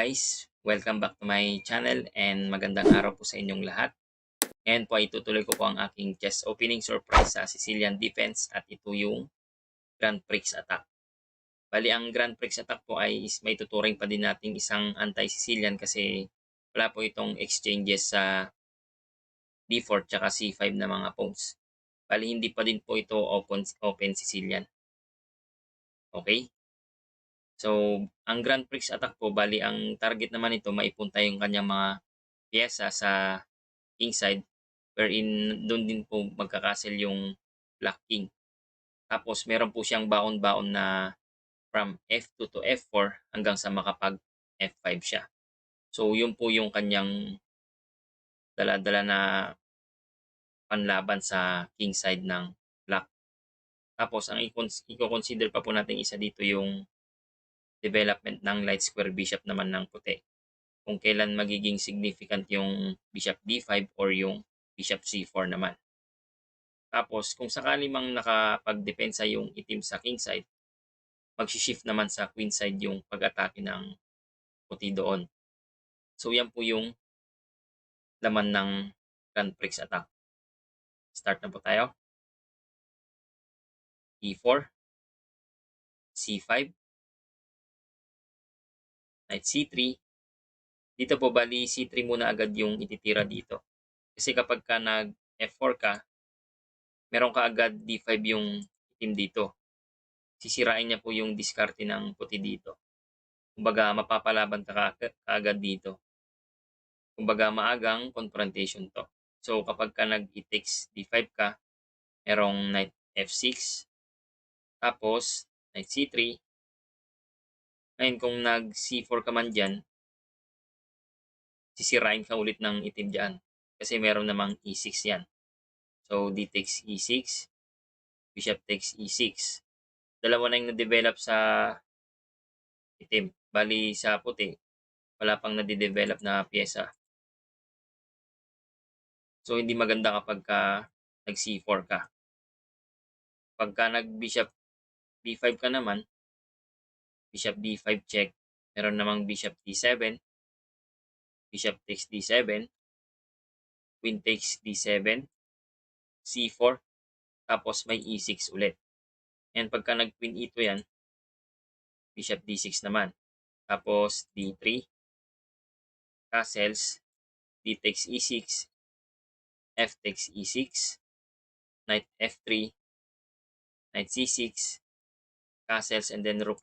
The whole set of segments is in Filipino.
guys, welcome back to my channel and magandang araw po sa inyong lahat. Ngayon po ay tutuloy ko po ang aking chess opening surprise sa Sicilian Defense at ito yung Grand Prix Attack. Bali ang Grand Prix Attack po ay may tuturing pa din nating isang anti-Sicilian kasi wala po itong exchanges sa D4 tsaka C5 na mga pawns. Bali hindi pa din po ito open Sicilian. Okay? So, ang Grand Prix Attack po, bali ang target naman ito maipunta yung kanyang mga piyesa sa kingside wherein doon din po magkakasel yung Black King. Tapos meron po siyang baon-baon na from F2 to F4 hanggang sa makapag F5 siya. So yun po yung kanyang dala-dala na panlaban sa kingside ng Black. Tapos ang i-consider pa po natin isa dito yung development ng light square bishop naman ng puti. Kung kailan magiging significant yung bishop d5 or yung bishop c4 naman. Tapos kung sakali mang nakapagdepensa yung itim sa kingside, magshi-shift naman sa queenside yung pag-atake ng puti doon. So yan po yung laman ng Grand Prix Attack. Start na po tayo. E4, C5, Knight C3. Dito po bali C3 muna agad yung ititira dito. Kasi kapag ka nag F4 ka, meron ka agad D5 yung itim dito. Sisirain niya po yung diskarte ng puti dito. Kumbaga mapapalaban ka agad dito. Kumbaga maagang confrontation to. So kapag ka nag-takes D5 ka, merong knight F6, tapos knight C3. Ngayon kung nag C4 ka man dyan, sisirain ka ulit ng itim dyan. Kasi meron namang E6 yan. So D takes E6, bishop takes E6. Dalawa na yung na-develop sa itim. Bali sa puti, wala pang nade-develop na pyesa. So hindi maganda kapag ka nag C4 ka. Pagka nag bishop B5 ka naman, bishop D5 check, meron namang bishop D7, bishop takes D7, queen takes D7, C4, tapos may E6 ulit. And pagka nag queen E2 yan, bishop D6 naman. Tapos D3, castles, D takes E6, F takes E6, knight F3, knight C6, castles, and then rook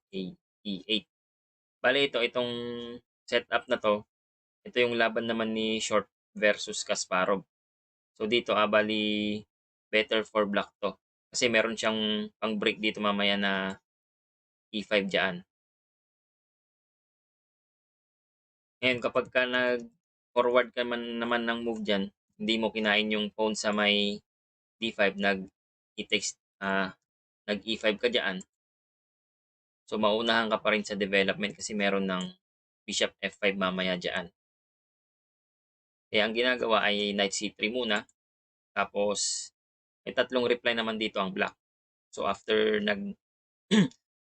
E8. Bale itong setup na to, ito yung laban naman ni Short versus Kasparov. So dito bali better for black to. Kasi meron siyang pang break dito mamaya na E5 dyan. Ngayon kapag ka nag-forward ka naman ng move dyan, hindi mo kinain yung pawn sa may D5, nag-E5 ka dyan. So maunahan ka pa rin sa development kasi meron ng bishop F5 mamaya dyan. Kaya ang ginagawa ay knight C3 muna. Tapos may tatlong reply naman dito ang black. So after nag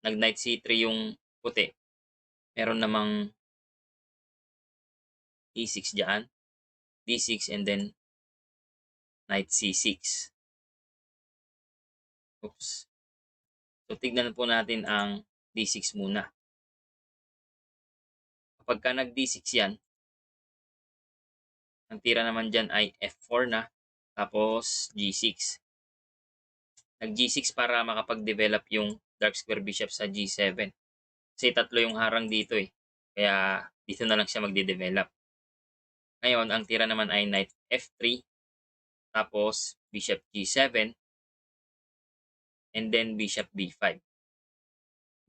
knight C3 yung puti, meron namang E6 dyan, D6, and then knight C6. Oops. So tignan po natin ang D6 muna. Kapag ka nag D6 yan, ang tira naman dyan ay F4 na, tapos G6. Nag G6 para makapag-develop yung dark square bishop sa G7. Kasi tatlo yung harang dito eh. Kaya dito na lang siya magde-develop. Ngayon, ang tira naman ay knight F3, tapos bishop G7, and then bishop B5.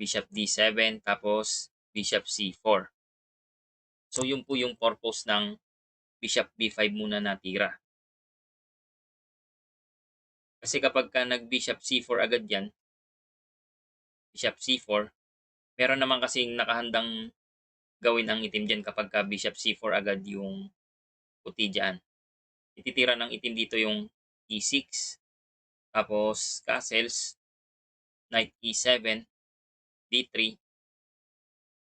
Bishop D7, tapos bishop C4. So yun po yung purpose ng bishop B5 muna natira. Kasi kapag ka nag-bishop C4 agad yan, bishop C4, meron naman kasing nakahandang gawin ang itim dyan kapag ka bishop C4 agad yung puti dyan. Ititira ng itim dito yung E6, tapos castles, knight E7, D3,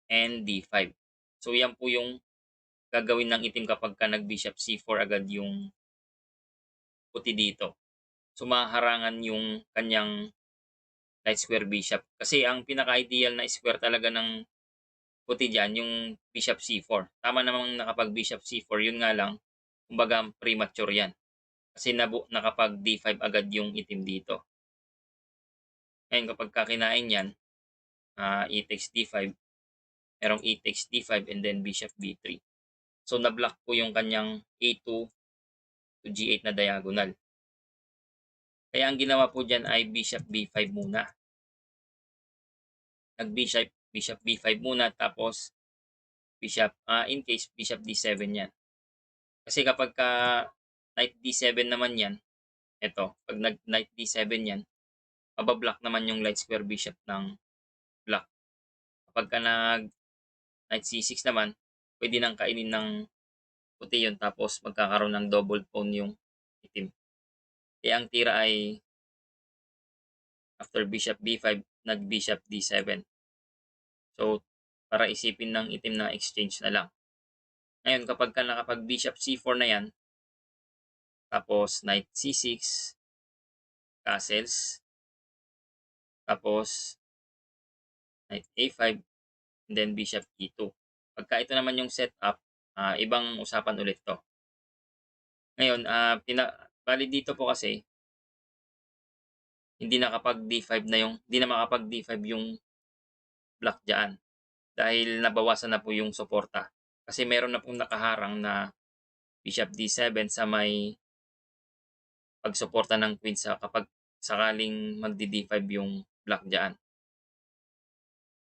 and D5. So yan po yung gagawin ng itim kapag ka nag-bishop C4 agad yung puti dito. So mahaharangan yung kanyang light square bishop. Kasi ang pinaka-ideal na square talaga ng puti diyan yung bishop C4. Tama namang nakapag-bishop C4, yun nga lang, kumbaga premature yan. Kasi nakapag D5 agad yung itim dito. Ngayon kapag kinain yan, e takes D5, merong e takes D5 and then bishop B3. So na-block po yung kanyang A2 to G8 na diagonal. Kaya ang ginawa po dyan ay bishop B5 muna. Nag-bishop bishop B5 muna tapos bishop, in case bishop D7 yan. Kasi kapag knight D7 naman yan, eto, pag nag-knight D7 yan, mabablock naman yung light square bishop ng black. Kapag nag-knight C6 naman, pwede nang kainin ng puti yun tapos magkakaroon ng double pawn yung itim. Kaya ang tira ay after bishop B5, nag-bishop D7. So, para isipin ng itim na exchange na lang. Ngayon, kapag nakapag-bishop C4 na yan, tapos knight C6, castles, tapos knight A5, and then bishop E2. Pagka ito naman yung setup, ibang usapan ulit to. Ngayon, bali dito po kasi, hindi na makapag D5 yung black dyan. Dahil nabawasan na po yung suporta. Kasi meron na pong nakaharang na bishop D7 sa may pagsuporta ng queen sa kapag sakaling magdi-D5 yung black dyan.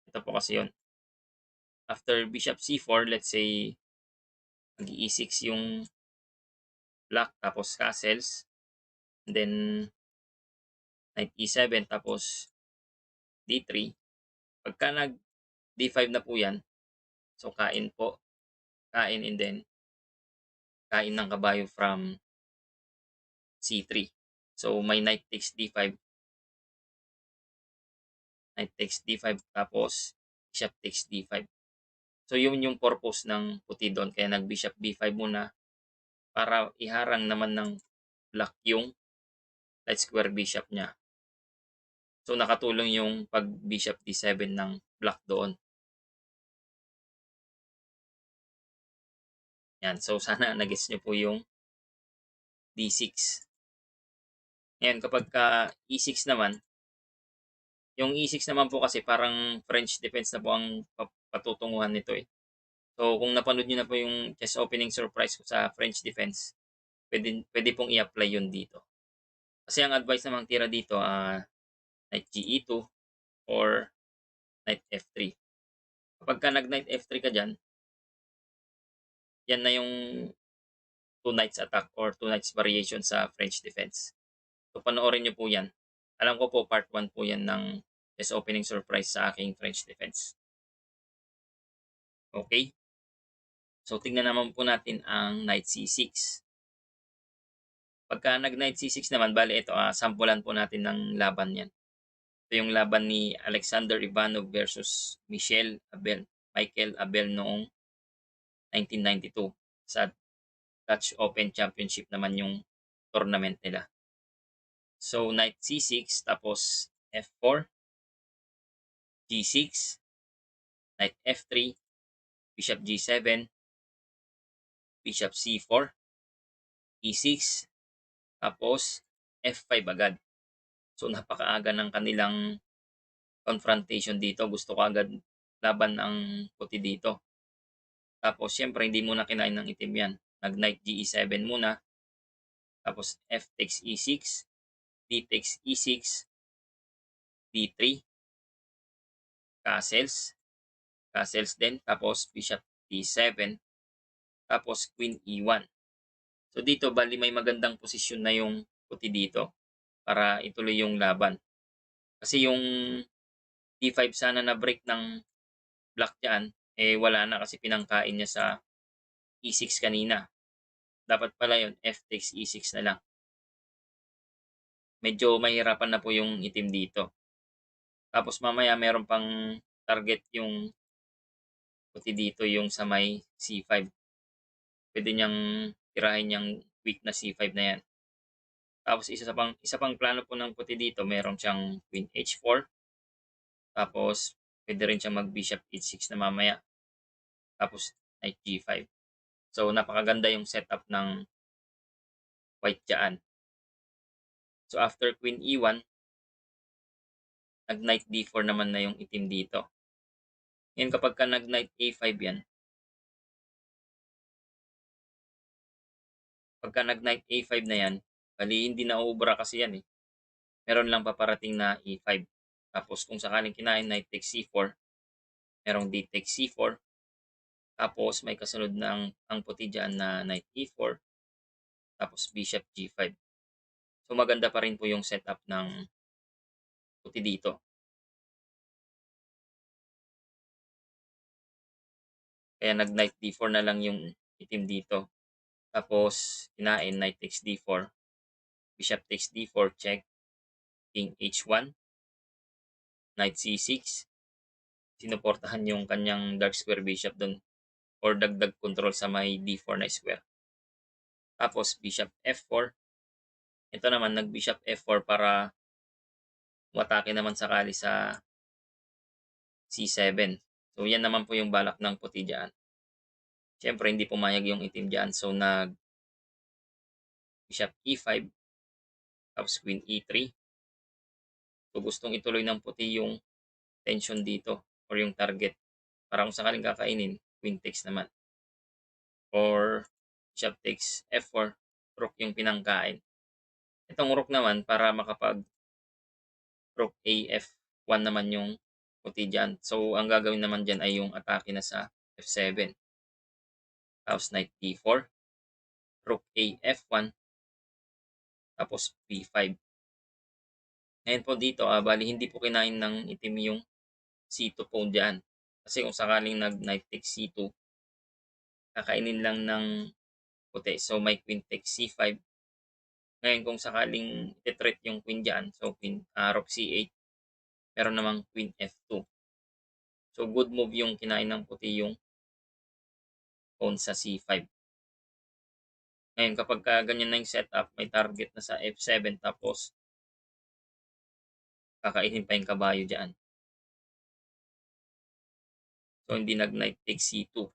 Ito po kasi yun. After bishop C4, let's say mag-E6 yung black tapos castles. And then knight E7 tapos D3. Pagka nag D5 na po yan, so kain po. Kain and then kain ng kabayo from C3. So may knight takes D5, knight takes D5 tapos bishop takes D5. So yun yung purpose ng puti doon. Kaya nag-bishop B5 muna para iharang naman ng black yung light square bishop niya. So nakatulong yung pag bishop D7 ng black doon. Yan. So sana nagets nyo po yung D6. Ngayon kapag E6 naman, yung E6 naman po kasi parang French defense na po ang patutunguhan nito eh. So kung napanood nyo na po yung chess opening surprise ko sa French defense, pwede pong i-apply yun dito. Kasi ang advice namang tira dito, knight GE2 or knight F3. Kapag nag-knight F3 ka dyan, yan na yung 2 knights attack or 2 knights variation sa French defense. So panoorin nyo po yan. Alam ko po part 1 po yan ng chess opening surprise sa aking French defense. Okay? So tingnan naman po natin ang knight C6. Pagka nag-knight C6 naman, bali ito, sampulan po natin ng laban yan. Ito yung laban ni Alexander Ivanov versus Michael Abel noong 1992. Sa Dutch Open Championship naman yung tournament nila. So, knight C6, tapos F4, G6, knight F3, bishop G7, bishop C4, E6, tapos F5 agad. So, napakaaga ng kanilang confrontation dito. Gusto ko agad laban ang puti dito. Tapos, syempre, hindi muna kinain ng itim yan. Nag-knight G7 muna. Tapos, F takes E6, D takes E6, D3, castles, castles din, tapos bishop D7, tapos queen E1. So dito, bali may magandang posisyon na yung puti dito para ituloy yung laban. Kasi yung D5 sana na break ng black dyan, wala na kasi pinangkain niya sa E6 kanina. Dapat pala yun, F takes E6 na lang. Medyo mahirapan na po yung itim dito. Tapos mamaya meron pang target yung puti dito yung sa may C5. Pwede niyang tirahin yung weak na C5 na yan. Tapos isa pang plano po ng puti dito, meron siyang Queen H4, tapos pwede rin siyang mag Bishop H6 na mamaya, tapos Knight G5. So napakaganda yung setup ng white dyan. So after Queen E1, nag Knight D4 naman na yung itim dito. Ngayon kapag ka nag Knight A5 yan, pagka nag Knight A5 na yan, bali hindi na uubra kasi yan eh. Meron lang paparating na E5. Tapos kung sakaling kinain Knight takes C4, merong D takes C4. Tapos may kasunod na ang puti dyan na Knight E4. Tapos Bishop G5. So maganda pa rin po yung setup ng puti dito. Kaya nag Knight D4 na lang yung itim dito. Tapos kinain Knight takes D4. Bishop takes D4, check. King H1. Knight C6. Sinuportahan yung kanyang dark square bishop doon, or dagdag control sa may D4 na square. Tapos Bishop F4. Ito naman nag Bishop F4 para umatake naman sakali sa C7. So yan naman po yung balak ng puti dyan. Siyempre hindi pumayag yung itim dyan. So nag Bishop E5. Tapos Queen E3. So gustong ituloy ng puti yung tension dito, or yung target. Para kung sakaling kakainin, Queen takes naman. Or Bishop takes F4. Rook yung pinangkain. Itong rook naman, para makapag rook AF1 naman yung puti dyan. So, ang gagawin naman dyan ay yung atake na sa F7. Tapos Knight D4. Rook AF1. Tapos B5. Ngayon po dito, bali hindi po kinain ng itim yung C2 po dyan. Kasi kung sakaling nag-Knight takes C2, kakainin lang ng puti. So, may Queen takes C5. Ngayon kung sakaling ititreat yung Queen dyan, so Rook C8, meron namang Queen F2. So, good move yung kinain ng puti yung pawn sa C5. Ngayon, kapag ganyan na yung setup, may target na sa F7, tapos kakainin pa yung kabayo dyan. So, hindi nag-Knight takes C2.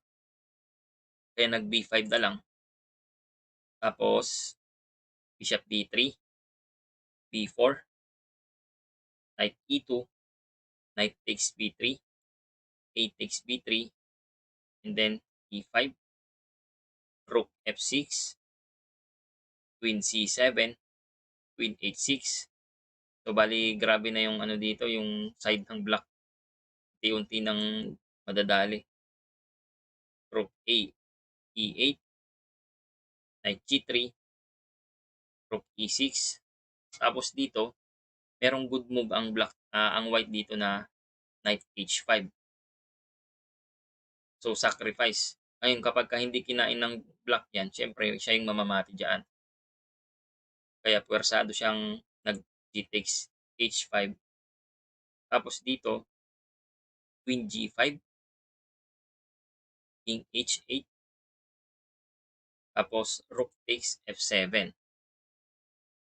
Kaya nag-B5 na lang. Tapos, Bishop B3, B4, Knight E2, Knight takes B3, A takes B3, and then E5, Rook F6, Queen C7, Queen H6. So, bali, grabe na yung ano dito, yung side ng black. Unti-unti nang madadali. Rook A, E8, Knight G3, Rook E6. Tapos dito, merong good move ang black, ang white dito na Knight H5. So, sacrifice. Ngayon, kapag hindi kinain ng black yan, syempre, siya yung mamamati dyan. Kaya puwersado siyang nag-G takes H5. Tapos dito, Queen G5, King H8, tapos Rook takes F7.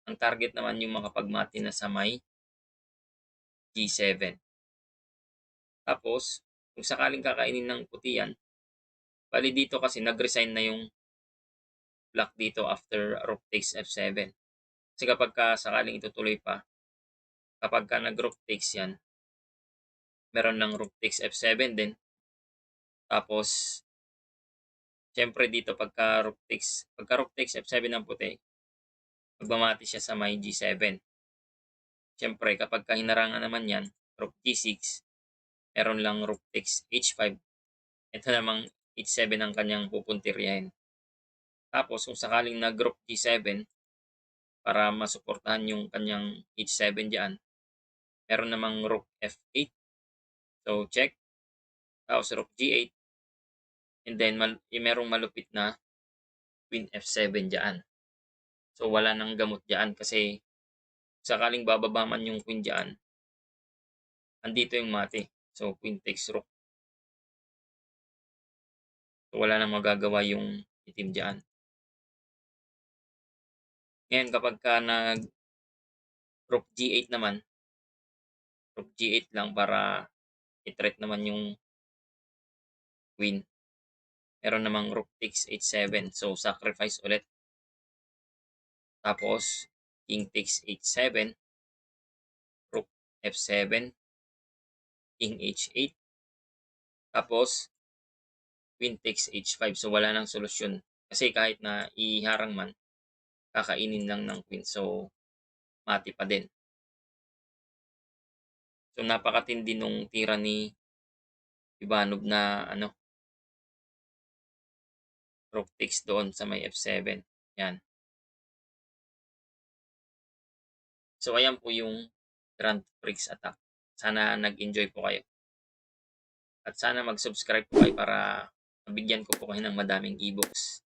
Ang target naman yung makapagmati na sa may G7. Tapos, kung sakaling kakainin ng puti yan, bali dito kasi nag-resign na yung black dito after Rook takes F7. Kasi kapag sakaling itutuloy pa, kapag nag-Rook takes yan, meron ng Rook takes F7 din. Tapos, syempre dito pagka Rook takes F7 ng puti, magmamati siya sa may G7. Syempre kapag hinarangan naman yan, Rook G6, meron lang Rook takes H5. Ito namang H7 ang kanyang pupuntiryahin. Tapos kung sakaling nag-Rook G7, para masuportahan yung kanyang H7 dyan, meron namang Rook F8. So check. Tapos Rook G8. And then merong malupit na Queen F7 dyan. So wala nang gamot dyan kasi sakaling bababa man yung Queen dyan, andito yung mate. So Queen takes Rook. So, wala nang magagawa yung itim diyan. Ngayon kapagka nag-Rook G8 naman, Rook G8 lang para i-threat naman yung queen. Meron namang Rook takes H7, so sacrifice ulit. Tapos King takes H7, Rook F7, King H8, tapos Queen takes H5. So wala nang solusyon. Kasi kahit na iharang man, kakainin lang ng queen. So mati pa din. So napakatindi nung tira ni Ivanov na Rook takes doon sa may F7. Yan. So ayan po yung Grand Prix attack. Sana nag-enjoy po kayo. At sana mag-subscribe po kayo para mabigyan ko po kayo ng madaming e-books.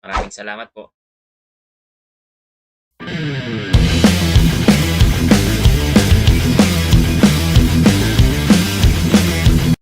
Maraming salamat po.